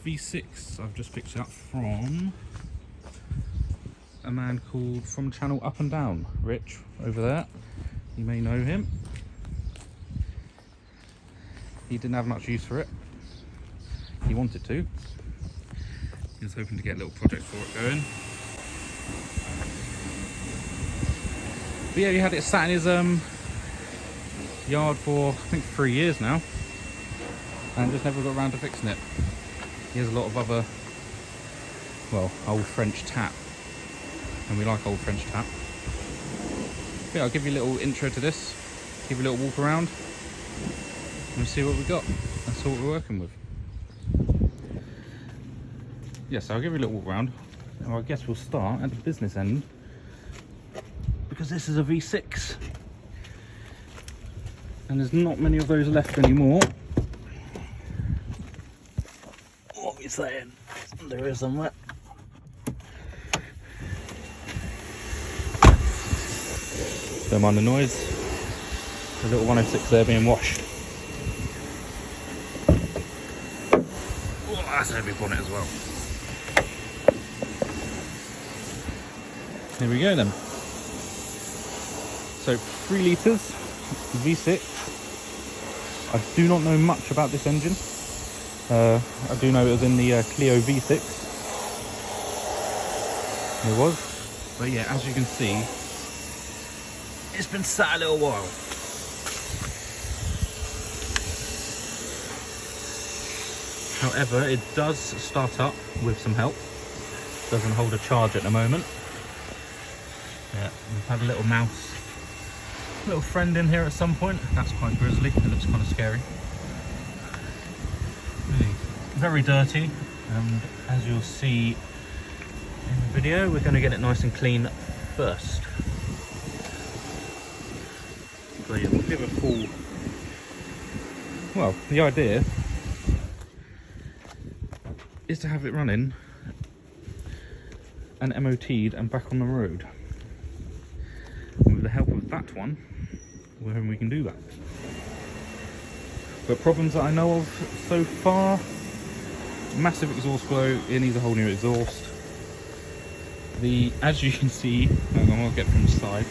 V6 I've just picked up from a man called from channel Up and Down, Rich, over there. You may know him. He didn't have much use for it. He wanted to. He was hoping to get a little project for it going. But yeah, he had it sat in his yard for I think 3 years now, and just never got around to fixing it. He has a lot of other, well, old French tap, and we like old French tap. But yeah, I'll give you a little intro to this, give you a little walk around, and see what we got. That's what we're working with. Yes, I'll give you a little walk around, and I guess we'll start at the business end, because this is a V6, and there's not many of those left anymore. What are we saying? There is somewhere. Don't mind the noise. The little 106 there being washed. Oh, that's a heavy bonnet as well. There we go then. So 3 litres V6. I do not know much about this engine. I do know it was in the Clio V6. It was. But yeah, as you can see, it's been sat a little while. However, it does start up with some help. Doesn't hold a charge at the moment. Yeah, we've had a little mouse, little friend in here at some point. That's quite grisly. It looks kind of scary. Very dirty, and as you'll see in the video, we're going to get it nice and clean first. So yeah, we'll give a full, well, the idea is to have it running and MOT'd and back on the road. And with the help of that one, we're hoping we can do that. But problems that I know of so far: massive exhaust flow, it needs a whole new exhaust. As you can see, hang on, I'll get from the side.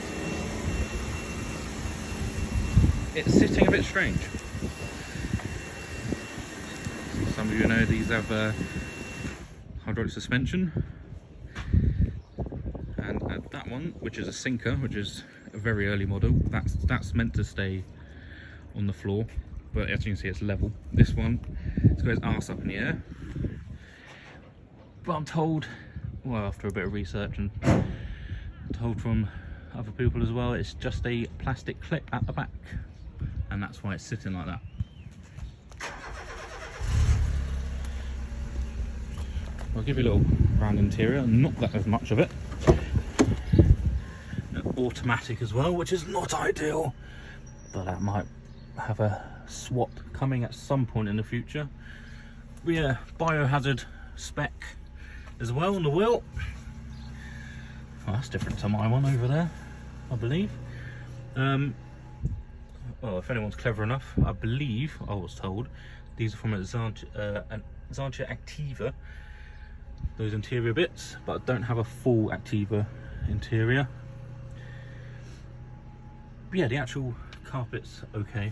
It's sitting a bit strange. Some of you know these have hydraulic suspension, and that one, which is a sinker, which is a very early model, that's meant to stay on the floor, but as you can see, it's level. This one, it's got its arse up in the air. But I'm told, well, after a bit of research and told from other people as well, it's just a plastic clip at the back, and that's why it's sitting like that. I'll give you a little round interior, not that there's much of it. Automatic as well, which is not ideal, but that might have a swap coming at some point in the future. But yeah, biohazard spec as well on the wheel. Oh, that's different to my one over there, I believe. Well, if anyone's clever enough, I believe, I was told, these are from a Xantia Activa, those interior bits, but I don't have a full Activa interior. But yeah, the actual carpet's okay.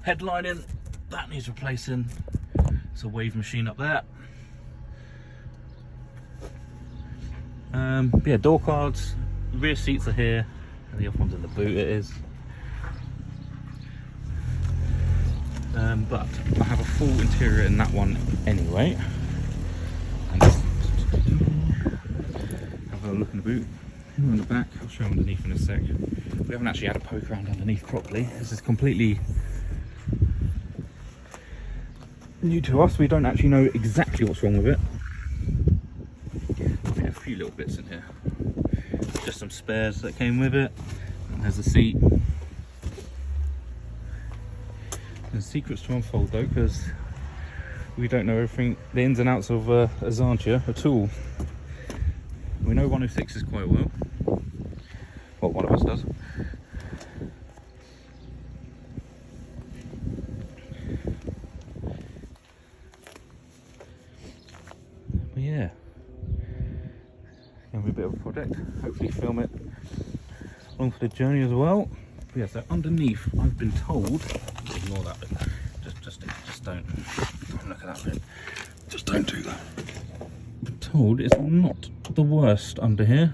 Headlining, that needs replacing. It's a wave machine up there. But yeah, door cards, rear seats are here, and the other one's in the boot, it is. But I have a full interior in that one anyway. And just have a look in the boot. On the back, I'll show you underneath in a sec. We haven't actually had a poke around underneath properly. This is completely new to us. We don't actually know exactly what's wrong with it. Okay, a few little bits in here. Just some spares that came with it. And there's the seat. There's secrets to unfold though, because we don't know everything, the ins and outs of a Xantia at all. We know 106s quite well. Well, one of us does. But yeah, gonna be a bit of a project. Hopefully film it along for the journey as well. But yeah, so underneath I've been told, ignore that bit, just don't look at that bit, just don't do that. I'm told it's not the worst under here.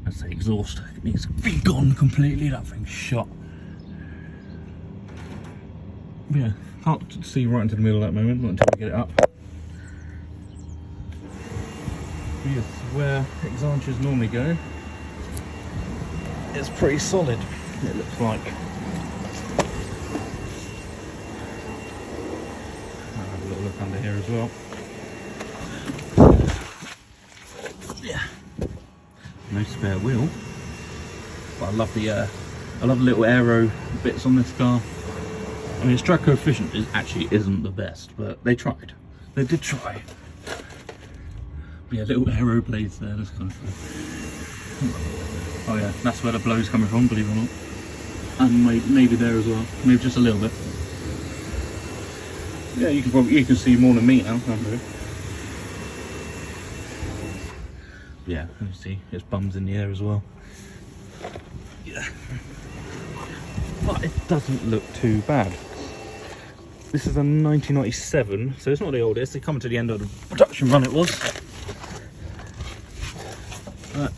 That's the exhaust, it needs to be gone completely, that thing's shot. Yeah, can't see right into the middle at that moment, not until we get it up. Yes, where Xantias normally go, it's pretty solid, it looks like. I'll have a little look under here as well. Yeah, no spare wheel, but I love the little aero bits on this car. I mean, its drag coefficient isn't the best, but they tried. They did try. Yeah, little aero blades there, that's kind of fun. Oh yeah, that's where the blow's coming from, believe it or not. And maybe there as well, maybe just a little bit. Yeah, you can see more than me now, can't you? Yeah, you see, it's bums in the air as well. Yeah. But it doesn't look too bad. This is a 1997, so it's not the oldest. They're coming to the end of the production run it was. But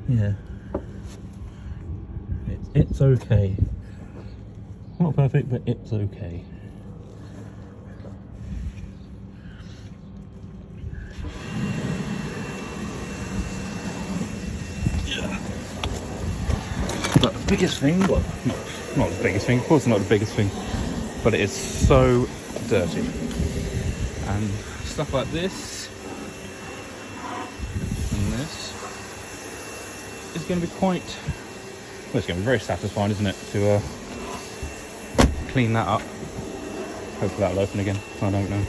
yeah, it's okay. Not perfect, but it's okay. Yeah. But the biggest thing, well, not the biggest thing, of course not the biggest thing, but it is so dirty. And stuff like this and this is going to be quite, well, it's going to be very satisfying, isn't it, to clean that up. Hopefully that'll open again, I don't know.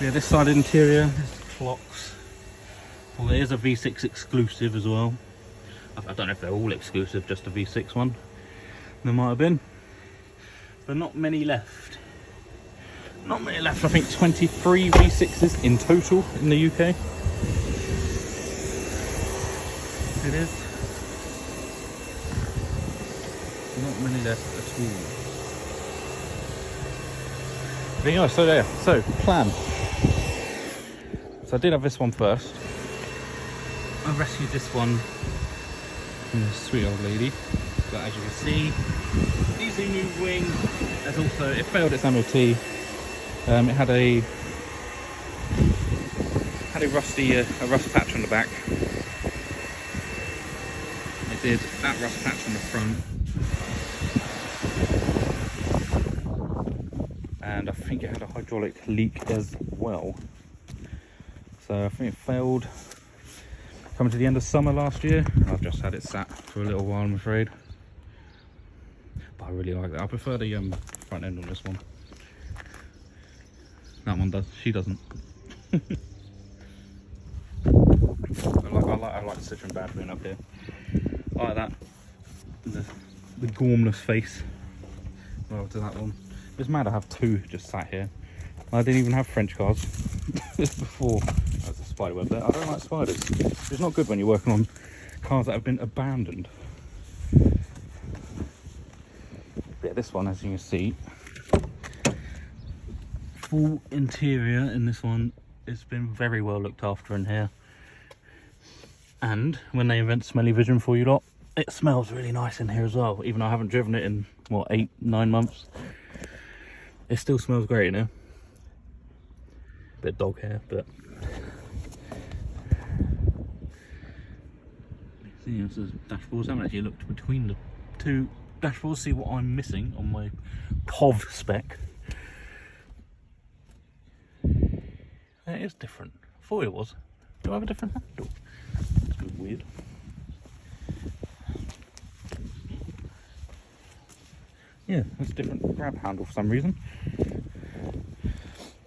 Yeah, this side interior, there's the clocks. Well, there is a V6 exclusive as well. I don't know if they're all exclusive, just a V6 one. There might have been, but not many left. Not many left. I think 23 V6s in total in the UK. It is. Not many left at all. But anyway, so there. So, plan. So I did have this one first. I rescued this one from this sweet old lady. But as you can see, easy new wing. There's also, it failed its MOT. It had a a rust patch on the back. It did that rust patch on the front. And I think it had a hydraulic leak as well. So I think it failed coming to the end of summer last year. I've just had it sat for a little while, I'm afraid. But I really like that. I prefer the front end on this one. That one does. She doesn't. I like the Citroen badge being up here. I like that. The gormless face. Well, to that one. It's mad I have two just sat here. I didn't even have French cars before. That's a spider web there. I don't like spiders. It's not good when you're working on cars that have been abandoned. Yeah, this one, as you can see, full interior in this one. It's been very well looked after in here. And when they invent smelly vision for you lot, it smells really nice in here as well. Even though I haven't driven it in, what, 8-9 months. It still smells great in here. Bit of dog hair, but... See, this is dashboards. I haven't actually looked between the two dashboards, see what I'm missing on my POV spec. It is different. I thought it was. Do I have a different handle? It's a bit weird. Yeah, it's a different grab handle for some reason.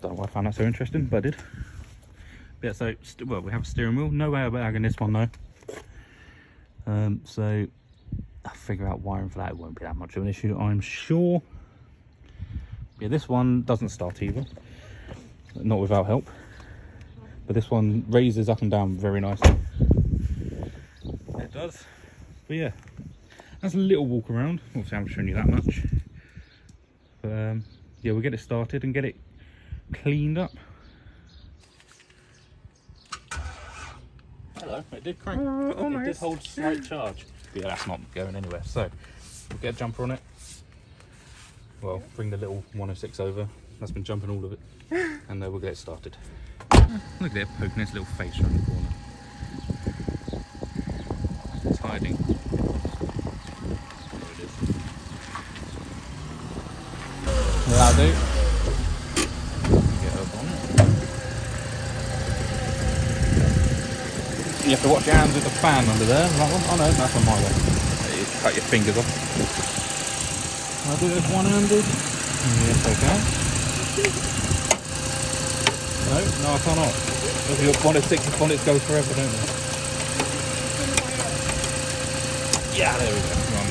Don't know why I found that so interesting, but I did. Yeah, so, well, we have a steering wheel. No airbag in this one though. So, I figure out wiring for that. It won't be that much of an issue, I'm sure. Yeah, this one doesn't start either, not without help. But this one raises up and down very nicely. It does. But yeah, that's a little walk around. Obviously I haven't shown you that much. But yeah, we'll get it started and get it cleaned up. Hello, it did crank. It did hold slight charge. But yeah, that's not going anywhere. So we'll get a jumper on it. Well, bring the little 106 over. That's been jumping all of it. And we'll get it started. Look at it poking its little face around the corner. It's hiding. There it is. That'll do. Get up on it. You have to watch your hands with the fan under there. That one? Oh no, that's on my way. You cut your fingers off. I'll do this one-handed. Yes, okay. No, I cannot. If your bonnets go forever, don't they? Yeah, there we go. Come on.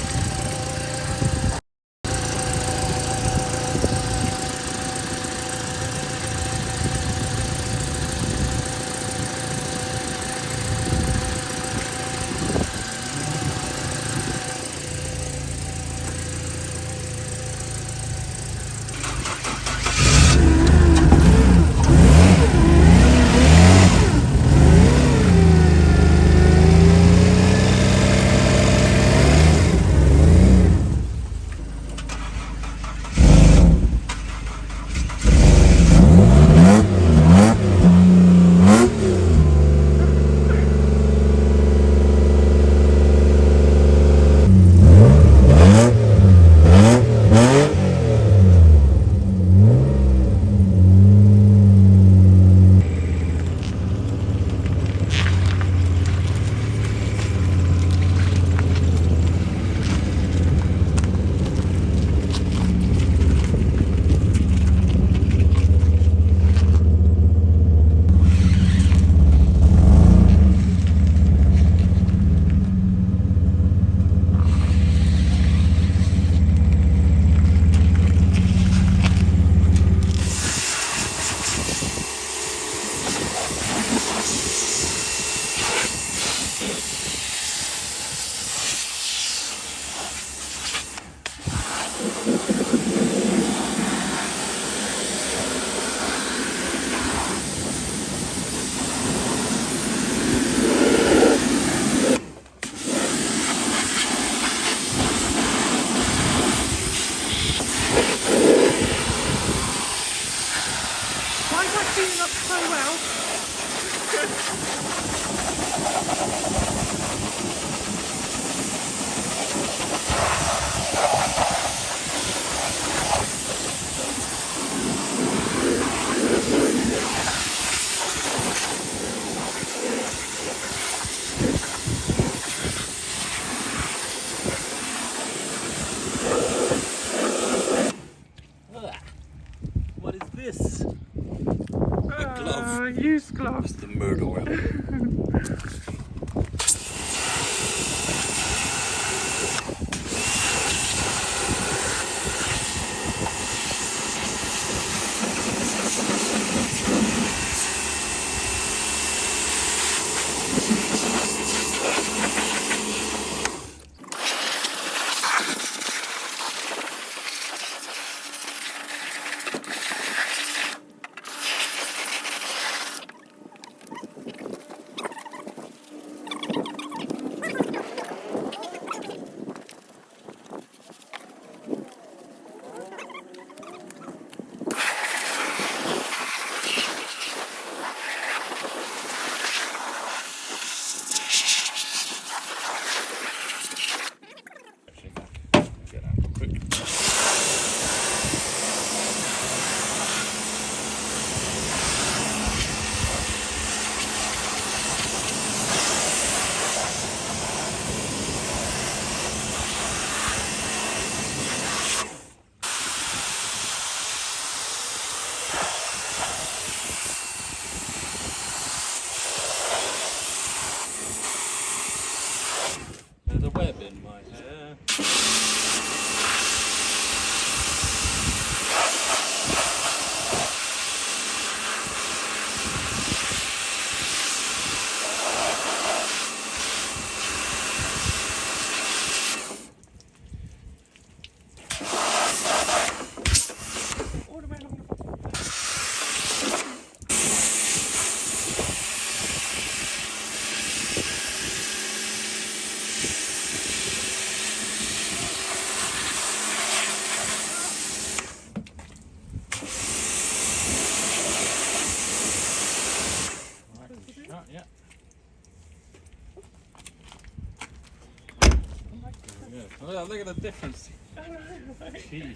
What is this? A glove. Used gloves. It's the murder weapon. up, look at the difference. Jeez.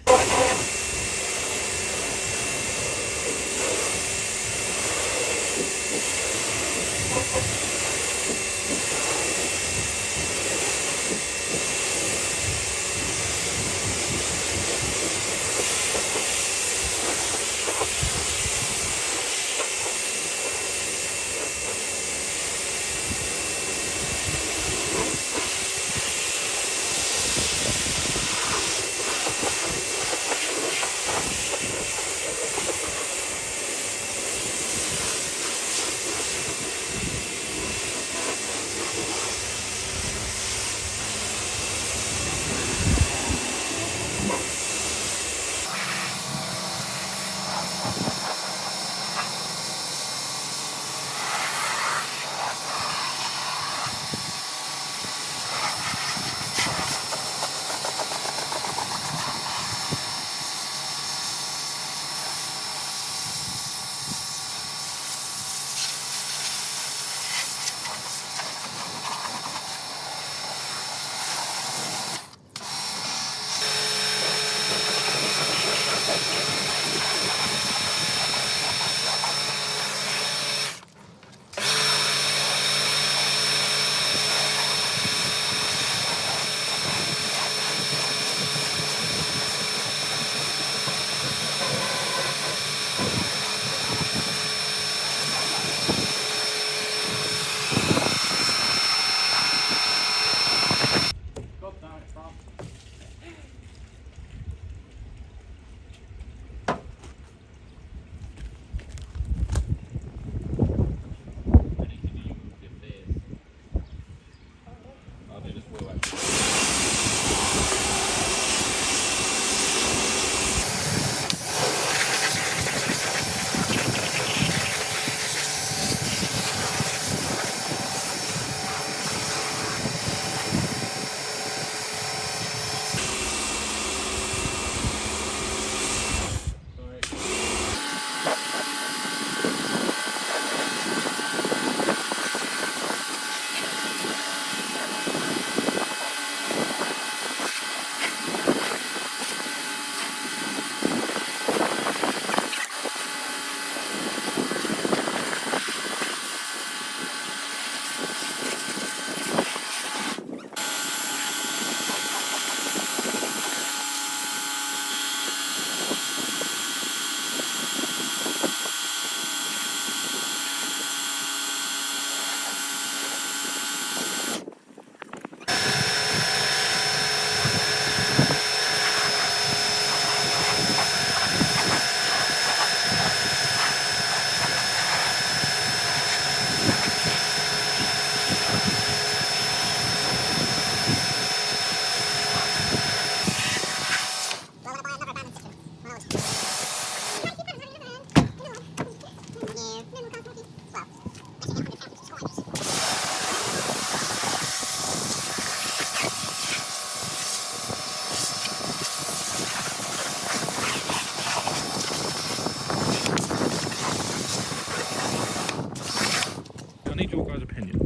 need your guys' opinion.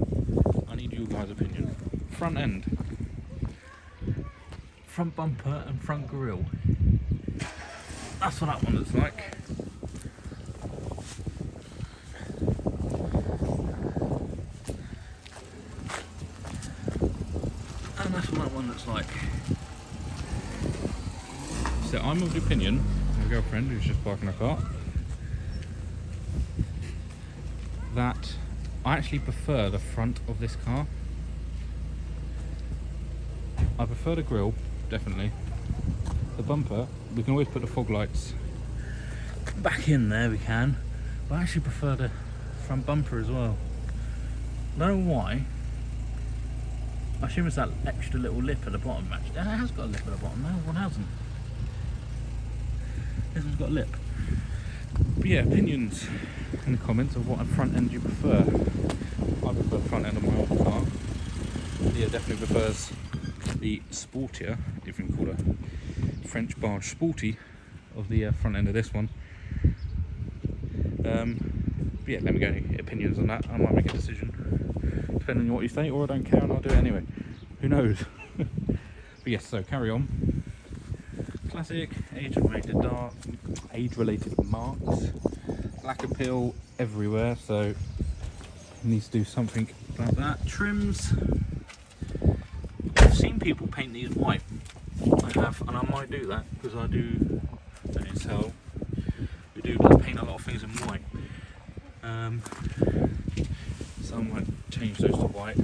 I need your guys' opinion. Front end. Front bumper and front grille. That's what that one looks like. And that's what that one looks like. So I'm of the opinion, my girlfriend who's just parking her car, that I actually prefer the front of this car. I prefer the grille, definitely. The bumper, we can always put the fog lights back in there, we can. But I actually prefer the front bumper as well. I don't know why. I assume it's that extra little lip at the bottom, actually. It has got a lip at the bottom, no, one hasn't. This one's got a lip. But yeah, opinions in the comments of what front end you prefer. I prefer the front end of my old car. Leah definitely prefers the sportier, if you can call it French barge sporty, of the front end of this one. But yeah, let me get any opinions on that. I might make a decision depending on what you think, or I don't care and I'll do it anyway. Who knows? But yes, so carry on. Classic age-related marks. Black appeal everywhere, so it needs to do something about that. Trims. I've seen people paint these white. I have, and I might do that because I do. Don't need to tell. We do paint a lot of things in white. So I might change those to white.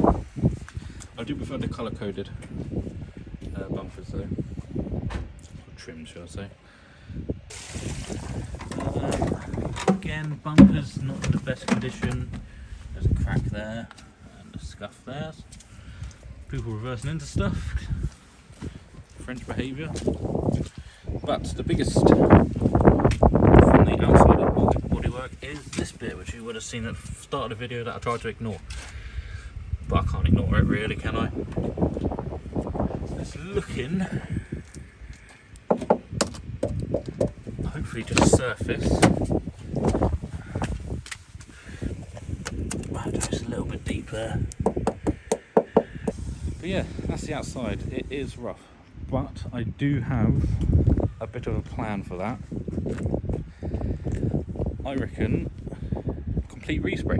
I do prefer the colour-coded bumpers though. Or trims, should I say. Again, bumpers not in the best condition. There's a crack there and a scuff there. People reversing into stuff. French behaviour. But the biggest from the outside of the bodywork is this bit, which you would have seen at the start of the video that I tried to ignore. But I can't ignore it really, can I? It's looking, hopefully just surface. Wow, just a little bit deep there. But yeah, that's the outside. It is rough, but I do have a bit of a plan for that. I reckon complete respray.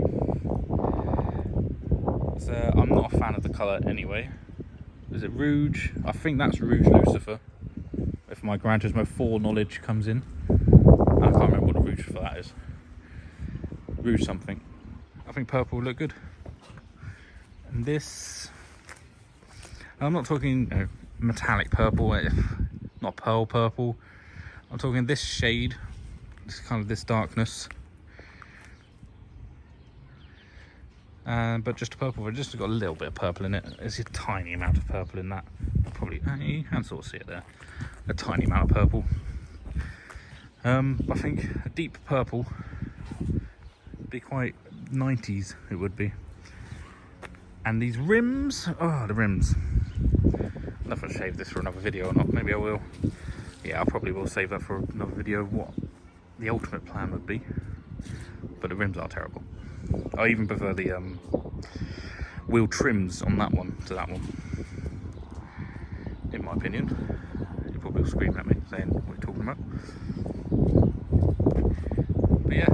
So I'm not a fan of the colour anyway. Is it Rouge? I think that's Rouge Lucifer, if my Gran Turismo 4 knowledge comes in. I can't remember what the Rouge for that is. Rouge something. I think purple will look good. And this, I'm not talking metallic purple, not pearl purple. I'm talking this shade, this kind of this darkness. But just a purple, but just got a little bit of purple in it. There's a tiny amount of purple in that. Probably, you can sort of see it there. A tiny amount of purple. I think a deep purple would be quite 90s, it would be. And these rims, oh, the rims. I don't know if I'll save this for another video or not. Maybe I will. Yeah, I probably will save that for another video of what the ultimate plan would be. But the rims are terrible. I even prefer the wheel trims on that one to that one, in my opinion. You probably will scream at me saying what you're talking about. But yeah,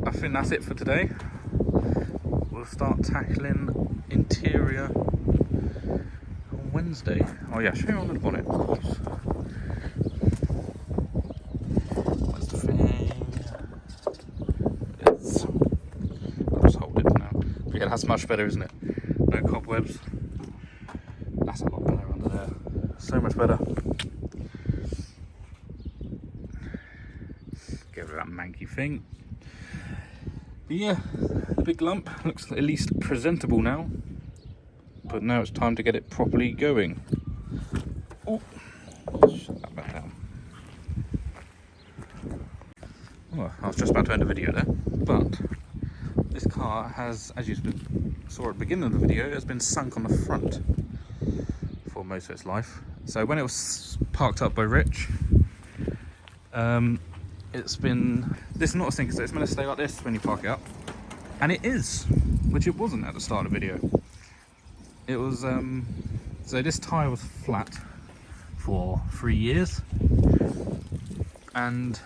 I think that's it for today. We'll start tackling interior on Wednesday. Oh yeah, show you on the bonnet, of course. Where's the thing? I'll just hold it for now. But yeah, that's much better, isn't it? No cobwebs. That's a lot better under there. So much better. Get rid of that manky thing. But yeah, the big lump looks at least presentable now. But now it's time to get it properly going. Oh, shut that back down. Well, I was just about to end the video there, but this car has, as you saw at the beginning of the video, it has been sunk on the front for most of its life. So when it was parked up by Rich, it's been, this is not a sinker, so it's meant to stay like this when you park it up. And it is, which it wasn't at the start of the video. It was, so this tyre was flat for 3 years. And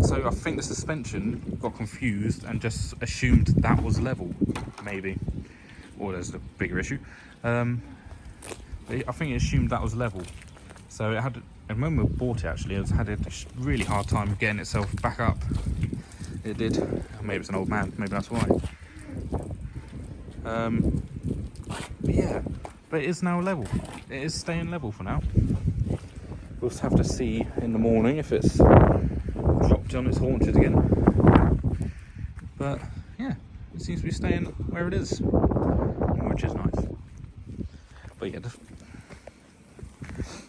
so I think the suspension got confused and just assumed that was level, maybe. Or there's a bigger issue. I think it assumed that was level. So it had, and when we bought it actually, it had a really hard time getting itself back up. It did. Maybe it's an old man, maybe that's why. But yeah, but it is now level. It is staying level for now. We'll just have to see in the morning if it's dropped on its haunches again. But yeah, it seems to be staying where it is, which is nice. But yeah,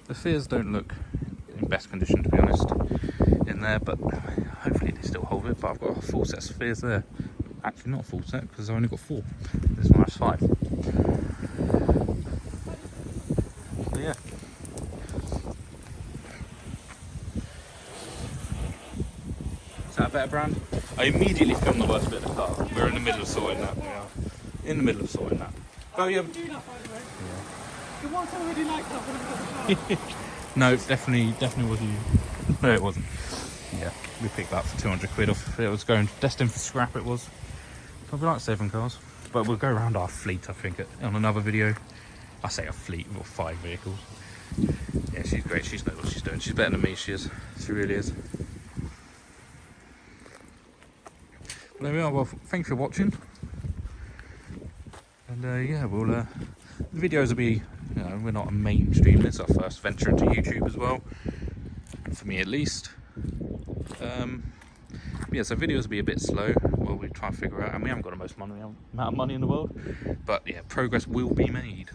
the fears don't look in best condition, to be honest, in there, but hopefully they still hold it. But I've got a full set of spheres there. Actually not a full set, because I've only got 4. This one has 5. So yeah. Is that a better brand? I immediately filmed the worst bit of the car. We're in the middle of sorting that. We are in the middle of sorting that. Oh yeah. Do that, by the way. Yeah. The was already like that. No, definitely was you. No, it wasn't. Yeah, we picked that for 200 quid off. It was going destined for scrap. It was probably like 7 cars, but we'll go around our fleet. I think on another video. I say a fleet or 5 vehicles. Yeah, she's great. She knows what she's doing. She's better than me. She is. She really is. There we are. Well, thanks for watching. And yeah, we'll. The videos will be. You know, we're not a mainstream. It's our first venture into YouTube as well, for me at least. Yeah, so videos will be a bit slow while we try and figure out. And we haven't got the most amount of money in the world, but yeah, progress will be made.